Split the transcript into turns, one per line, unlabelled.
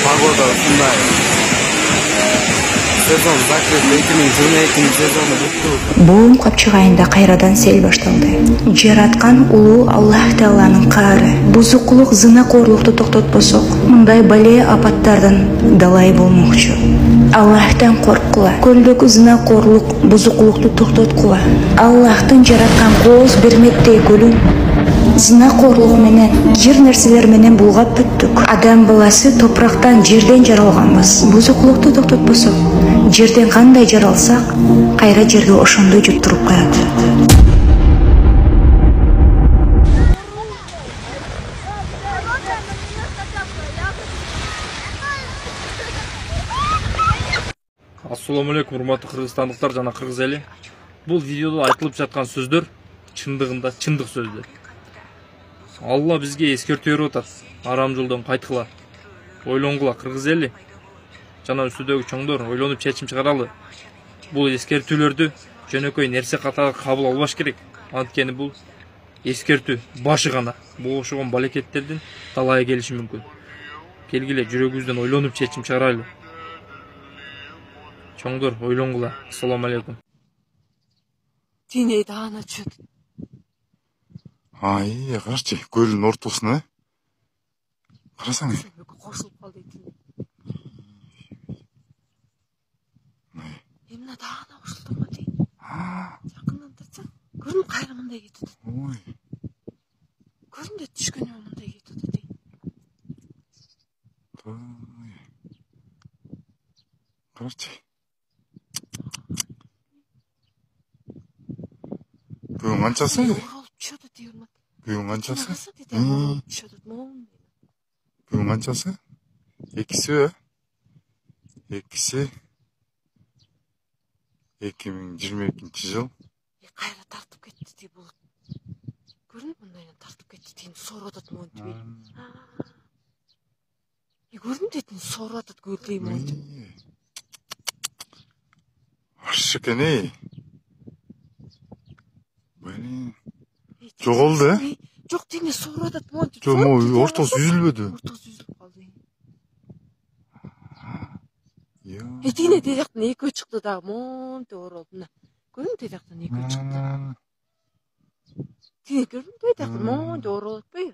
погода ушундай. Сезон закрыт, 2022 сезону бүттү.
Буым капчыгайында кайрадан сел башталды. Жараткан улуу Аллах Тааланын каары. Бузукулук, зынакорлукту токтотпосок, мындай бале апаттардан далай болмокчу. Аллахтан корккула. Көлдөгү зынакорлук, бузукулукту токтоткула. Аллахтын жараткан кооз бермектей көлүн зынакорлук менен, жер нерселер менен булгап бүттүк. Адам баласы топурактан, жерден жаралганбыз. Бузукулукту токтотпосок, жерден кандай жаралсак, кайра жерге ошондой жуттуруп коет.
Ассаламу алейкум, урматтуу кыргызстандыктар жана кыргыз эли. Бул видеодо айтылып жаткан сөздөр чындыгында чындык сөздөр. Алла бизге эскертүү берип атат. Арам жолдон кайткыла. Ойлонгула кыргыз эли жана үстүдөгү чоңдор, ойлонуп чечим чыгаралы. Бул эскертүүлөрдү жөнөкөй нерсе катары кабыл албаш керек. Анткени бул эскертүү башы гана. Буга окшогон балекеттердин талайы келиши мүмкүн. Келгиле жүрөгүбүздөн ойлонуп чечим чыгарайлы. Чоңдор, ойлонгула. Ассаламу алейкум.
Тинейді ана чөт.
Ай, карачы, көлдүн ортосуна. Карасаң.
Кошулуп калды эти. Эмне даана кошулдума дейт. Жакындан тартсаң, көрүн кайра мындай кетет.
Ой.
Көрүн да түшкөнү мындай кетет дейт.
Карачы. Бүгүн канчасы? Бүгүн канчасы? Бүгүн канчасы? Экиси 2022 жыл.
Кайра тартып кетти дей болот. Көрүн мындай тартып кетти дейин сооруп атат монтип. Көрүн дейтин сооруп атат көлдей монтип.
Аш экен эй. Блин. Жоголду, э?
Жок дейме сооруп атат монтип.
Жок, ортосу үзүлбөдү.
Ортосу үзүлүп калды.
Yo.
Тине терактан экөө чыкты да монтип оролду. Мына. Көрүн терактан экөө чыкты. Тине көрүн терактан монтип оролду атпайбы?